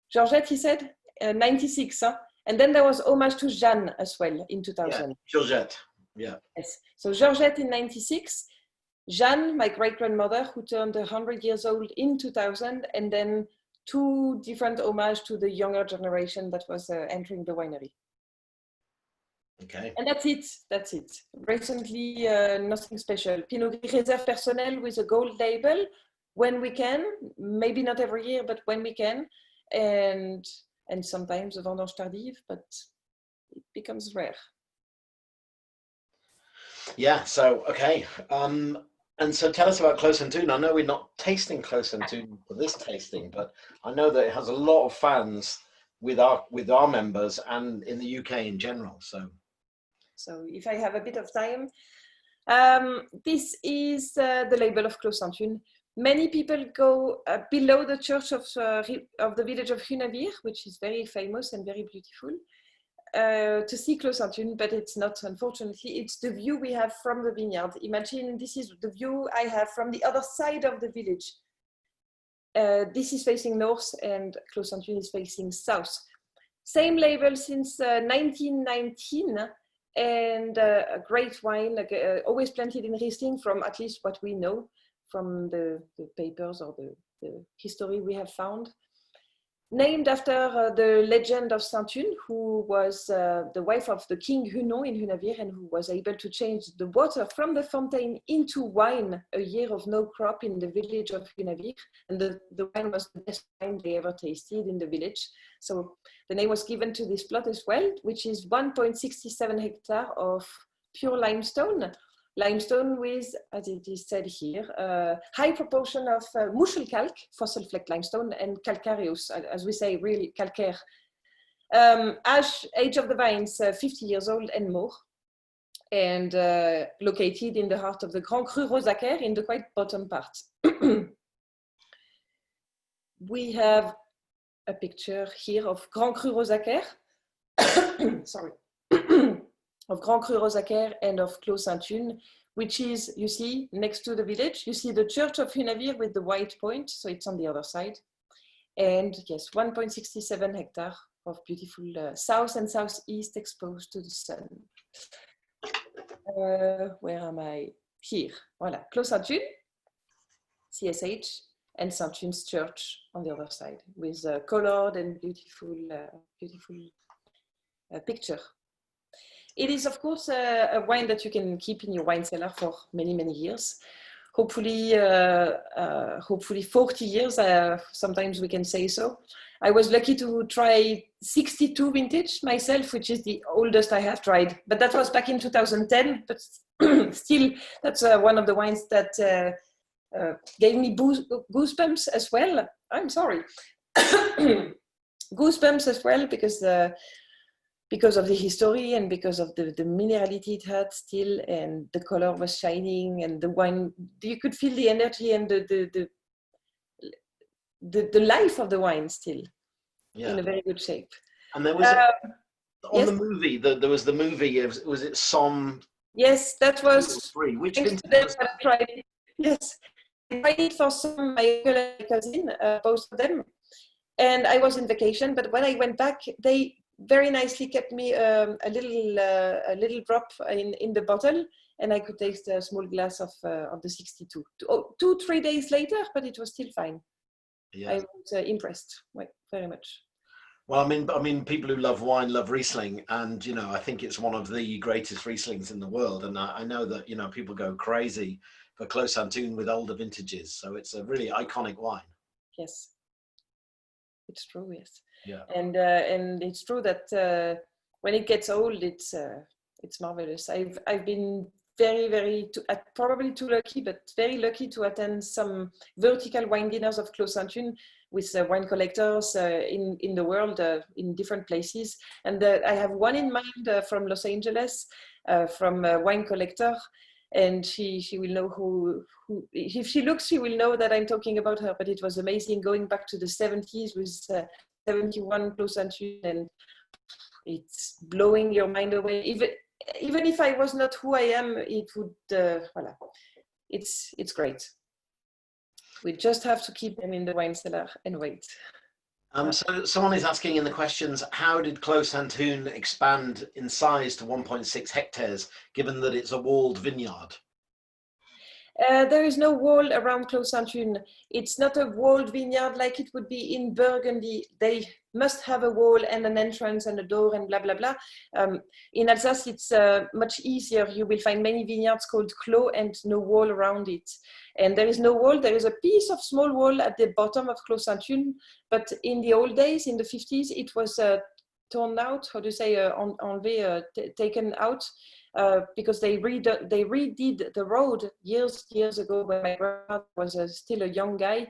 Georgette, he said, 96. Huh? And then there was homage to Jeanne as well in 2000. Yeah, Georgette, yeah. Yes, so Georgette in 96, Jeanne, my great-grandmother, who turned 100 years old in 2000, and then 2 different homage to the younger generation that was entering the winery. Okay. And that's it. Recently, nothing special. Pinot Gris Réserve Personnelle with a gold label when we can, maybe not every year, but when we can. And sometimes a Vendange Tardive, but it becomes rare. Yeah, so, okay. And so tell us about Clos Antune. I know we're not tasting Clos Antune for this tasting, but I know that it has a lot of fans with our members and in the UK in general. So if I have a bit of time, this is the label of Clos Antune. Many people go below the church of the village of Hunavir, which is very famous and very beautiful, to see Clos Antune, but it's not, unfortunately. It's the view we have from the vineyard. Imagine this is the view I have from the other side of the village. This is facing north and Clos Antune is facing south. Same label since 1919. And a great wine, always planted in Riesling, from at least what we know from the papers or the history we have found. Named after the legend of Saint-Une, who was the wife of the king Hunon in Hunavir, and who was able to change the water from the fountain into wine a year of no crop in the village of Hunavir. And the wine was the best wine they ever tasted in the village. So the name was given to this plot as well, which is 1.67 hectares of pure limestone. Limestone with, as it is said here, a high proportion of Muschelkalk, fossil flecked limestone, and calcareous, as we say, really calcaire. Age of the vines, 50 years old and more, and located in the heart of the Grand Cru Rosaquer in the quite bottom part. We have a picture here of Grand Cru Rosaquer. Sorry. of Grand Cru Rosaquer and of Clos Sainte-Une, which is, you see, next to the village. You see the church of Hunavir with the white point, so it's on the other side. And yes, 1.67 hectares of beautiful south and southeast exposed to the sun. Where am I? Here, voilà, Clos Sainte-Une, CSH, and Sainte-Une's church on the other side, with a colored and beautiful, picture. It is, of course, a wine that you can keep in your wine cellar for many, many years. Hopefully 40 years, sometimes we can say so. I was lucky to try 62 vintage myself, which is the oldest I have tried, but that was back in 2010, but still, that's one of the wines that gave me goosebumps as well. I'm sorry. Goosebumps as well, because of the history and because of the minerality it had still, and the color was shining, and the wine, you could feel the energy and the life of the wine still in a very good shape. And there was yes. the movie, there was the movie, was it Somme? Yes, that was three. Which vintage was that? I tried it. Yes, I tried it for some my cousin, both of them, and I was in vacation. But when I went back, they very nicely kept me a little drop in the bottle, and I could taste a small glass of the 62. 2-3 days later, but it was still fine. Yeah. I was impressed, very much. Well, I mean, people who love wine love Riesling, and I think it's one of the greatest Rieslings in the world. And I know that people go crazy for Clos Sainte-Une with older vintages, so it's a really iconic wine. Yes, it's true. Yes. Yeah. And it's true that when it gets old, it's marvelous. I've been very probably too lucky, but very lucky to attend some vertical wine dinners of Clos Sainte-Une with wine collectors in the world, in different places. And I have one in mind from Los Angeles, from a wine collector, and she will know who if she looks, she will know that I'm talking about her. But it was amazing going back to the 70s with 71 Clos Sainte-Une, and it's blowing your mind away. Even if I was not who I am, it would, voilà. It's great. We just have to keep them in the wine cellar and wait. So someone is asking in the questions, how did Clos Sainte-Une expand in size to 1.6 hectares, given that it's a walled vineyard? There is no wall around Clos Sainte-Une. It's not a walled vineyard like it would be in Burgundy. They must have a wall and an entrance and a door and blah, blah, blah. In Alsace, it's much easier. You will find many vineyards called Clos and no wall around it. And there is no wall. There is a piece of small wall at the bottom of Clos Sainte-Une. But in the old days, in the 50s, it was torn out, how do you say, enlevé, taken out. Because they redid the road years ago when my grandfather was still a young guy,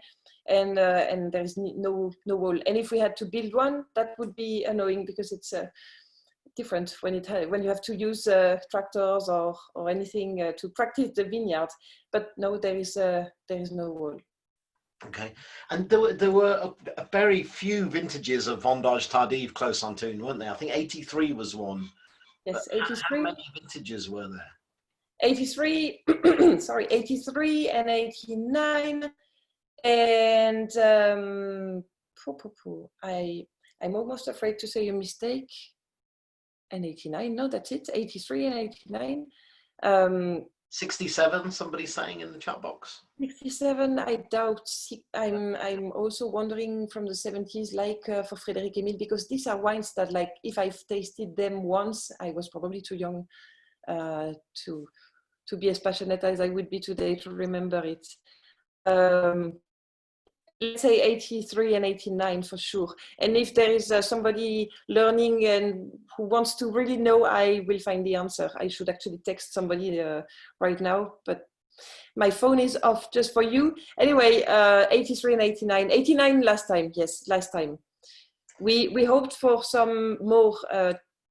and there is no wall. And if we had to build one, that would be annoying because it's different when you have to use tractors or anything to practice the vineyard. But no, there is no wall. Okay, and there were a very few vintages of Vendange Tardive Clos Sainte-Une, weren't there? I think 83 was one. Yes, but 83. How many vintages were there? 83, sorry, 83 and 89, and I'm almost afraid to say a mistake. And 89, no, that's it. 83 and 89. 67, somebody's saying in the chat box. 67, I doubt. I'm also wondering from the 70s, like for Frédéric Émile, because these are wines that, like, if I've tasted them once, I was probably too young to be as passionate as I would be today to remember it. Let's say 83 and 89 for sure. And if there is somebody learning and who wants to really know, I will find the answer. I should actually text somebody right now, but my phone is off just for you. Anyway, 83 and 89. 89 last time, yes, last time. We hoped for some more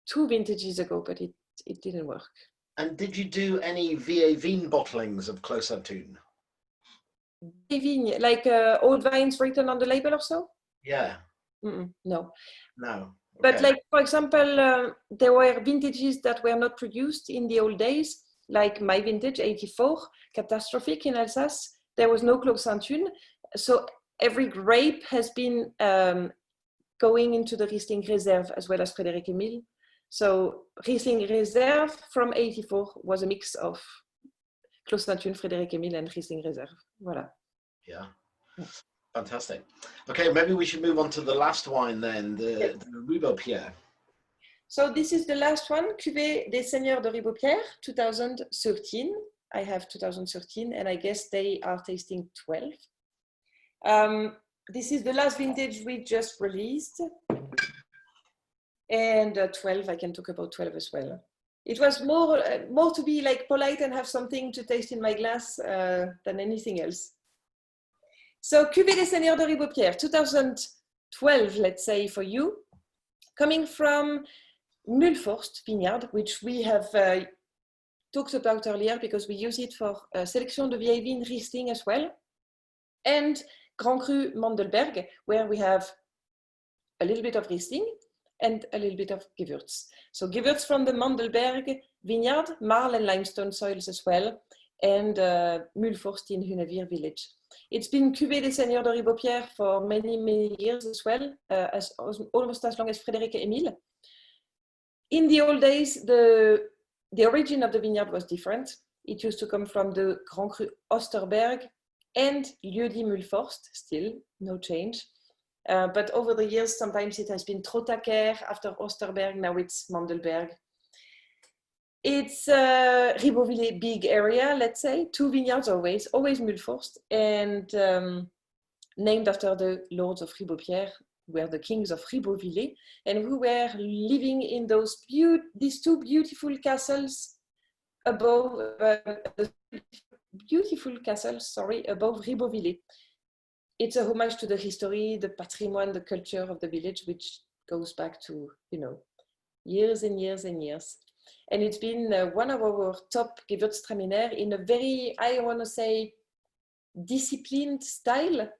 2 vintages ago, but it didn't work. And did you do any VA Vin bottlings of Clos Sainte-Une? Like old vines written on the label or so? Yeah. No. No. But like, for example, there were vintages that were not produced in the old days, like my vintage, 84, Catastrophic in Alsace. There was no Clos Sainte-Une. So every grape has been going into the Riesling Reserve as well as Frédéric Emile. So Riesling Reserve from 84 was a mix of Clos Sainte-Une, Frédéric Emile, and Riesling Reserve. Voilà. Yeah. Fantastic. Okay, maybe we should move on to the last wine then, the Ribeaupierre. So this is the last one, Cuvée des Seigneurs de Ribeaupierre, 2013. I have 2013, and I guess they are tasting 12. This is the last vintage we just released. And 12, I can talk about 12 as well. It was more to be like polite and have something to taste in my glass than anything else. So Cuvée des Seigneurs de Ribeaupierre, 2012, let's say for you, coming from Mulforst vineyard, which we have talked about earlier because we use it for Sélection de Vieilles Vignes Riesling as well, and Grand Cru Mandelberg, where we have a little bit of Riesling and a little bit of Gewürz. So Gewürz from the Mandelberg vineyard, marl and limestone soils as well, and Mulforst in Hunevere village. It's been Cuvée des Seigneurs de Ribeaupierre for many, many years as well, almost as long as Frédéric Emile. In the old days, the origin of the vineyard was different. It used to come from the Grand Cru Osterberg and Lieu-dit Mulforst, still no change. But over the years, sometimes it has been Trotaker after Osterberg, now it's Mandelberg. It's a Ribeauvillé big area, let's say, 2 vineyards always Mulforst, and named after the lords of Ribeaupierre, were the kings of Ribeauvillé, and who were living in these 2 beautiful castles above above Ribeauvillé. It's a homage to the history, the patrimoine, the culture of the village, which goes back to, years and years and years. And it's been one of our top Gewürztraminer in a very, I want to say, disciplined style,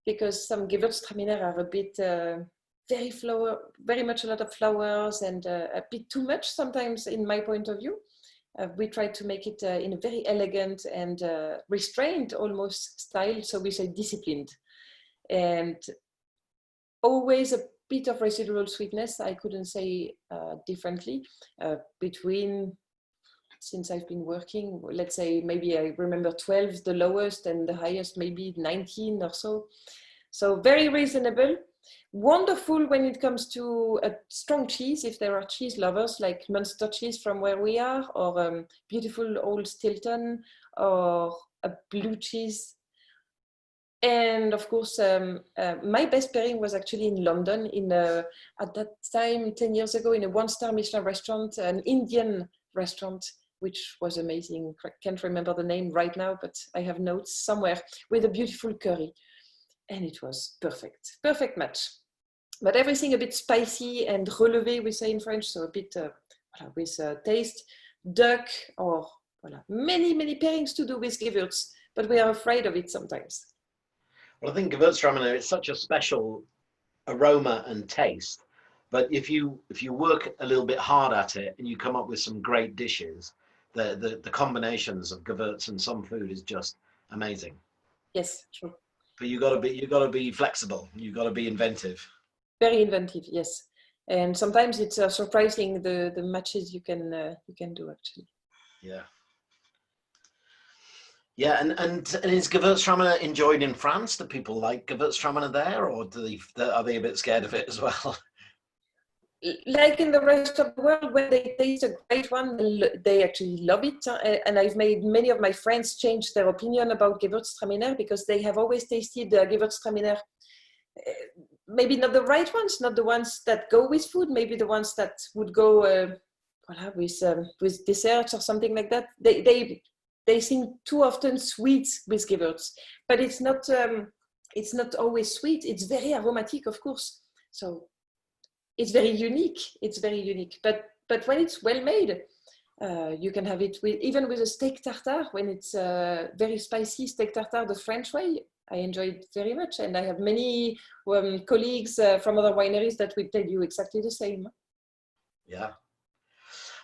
because some Gewürztraminer are a bit very much a lot of flowers and a bit too much sometimes in my point of view. We try to make it in a very elegant and restrained almost style, so we say disciplined. And always a bit of residual sweetness, I couldn't say differently, since I've been working, let's say maybe I remember 12 the lowest and the highest maybe 19 or so. So very reasonable. Wonderful when it comes to a strong cheese, if there are cheese lovers like Munster cheese from where we are, or beautiful old Stilton, or a blue cheese. And of course, my best pairing was actually in London, at that time, 10 years ago, in a 1-star Michelin restaurant, an Indian restaurant, which was amazing. I can't remember the name right now, but I have notes somewhere, with a beautiful curry. And it was perfect match. But everything a bit spicy and relevé, we say in French, so a bit with taste, duck, or many pairings to do with Gewürz, but we are afraid of it sometimes. Well, I think Gewürztraminer is such a special aroma and taste, but if you work a little bit hard at it and you come up with some great dishes, the combinations of Gewürz and some food is just amazing. Yes, true. But you gotta be flexible. You gotta be inventive. Very inventive, yes. And sometimes it's surprising the matches you can do actually. Yeah. Yeah, and is Gewürztraminer enjoyed in France? Do people like Gewürztraminer there, or are they a bit scared of it as well? Like in the rest of the world, when they taste a great one, they actually love it. And I've made many of my friends change their opinion about Gewürztraminer because they have always tasted Gewürztraminer, maybe not the right ones, not the ones that go with food, maybe the ones that would go with desserts or something like that. They seem too often sweet with Gewürz, but it's not always sweet. It's very aromatic, of course. So it's very unique. But when it's well made, you can have it even with a steak tartare. When it's very spicy steak tartare the French way, I enjoyed it very much, and I have many colleagues from other wineries that will tell you exactly the same. Yeah.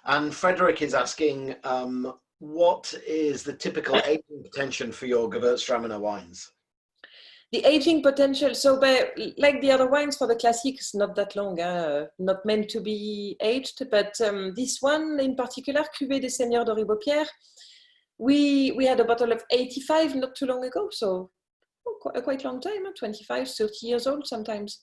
And Frederick is asking, what is the typical aging potential for your Gewürztraminer wines? The aging potential, so like the other wines for the classics, not that long, not meant to be aged, but this one in particular, Cuvée des Seigneurs de Ribeaupierre, we had a bottle of 85 not too long ago, so a quite long time, 25, 30 years old sometimes.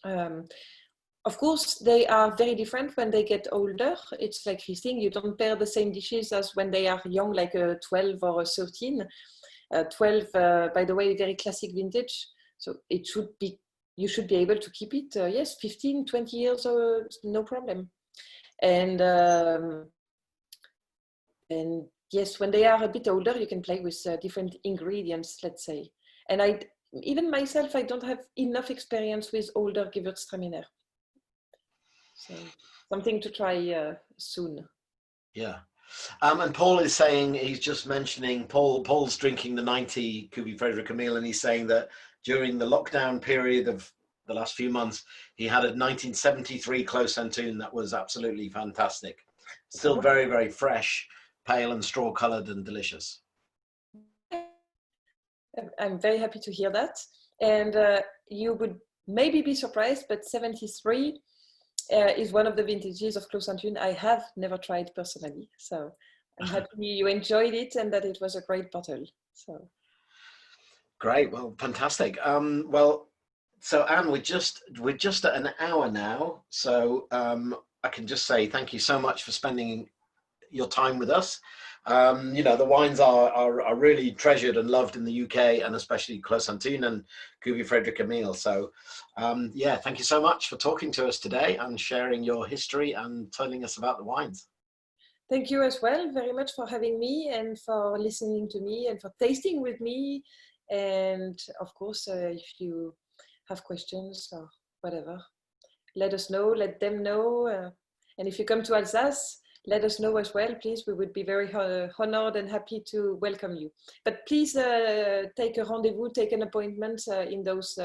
Of course, they are very different when they get older. It's like Riesling, you don't pair the same dishes as when they are young, like a 12 or a 13. 12, by the way, very classic vintage. So it should be, you should be able to keep it, yes, 15, 20 years, no problem. And yes, when they are a bit older, you can play with different ingredients, let's say. And even myself, I don't have enough experience with older Gewürztraminer. So something to try soon. Yeah. And Paul is saying, he's just mentioning, Paul's drinking the 90 Cuvée Frédéric Emile, and he's saying that during the lockdown period of the last few months, he had a 1973 Clos Santoon that was absolutely fantastic. Still very, very fresh, pale and straw colored and delicious. I'm very happy to hear that. And you would maybe be surprised, but 73 is one of the vintages of Clos Santoon I have never tried personally. So I'm happy you enjoyed it and that it was a great bottle. So great, well, fantastic. Well, so Anne, we're just at an hour now, so I can just say thank you so much for spending your time with us. You know, the wines are really treasured and loved in the UK, and especially Clos Santoon and Cuvée Frédéric Emile. So yeah, thank you so much for talking to us today and sharing your history and telling us about the wines. Thank you as well very much for having me and for listening to me and for tasting with me. And of course, if you have questions or whatever, let us know, let them know. And if you come to Alsace, let us know as well, please. We would be very honored and happy to welcome you. But please take a rendezvous, take an appointment in those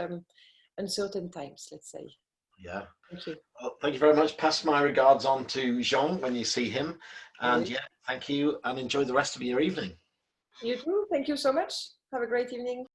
uncertain times, let's say. Yeah. Thank you. Well, thank you very much. Pass my regards on to Jean when you see him. And yeah, thank you and enjoy the rest of your evening. You too. Thank you so much. Have a great evening.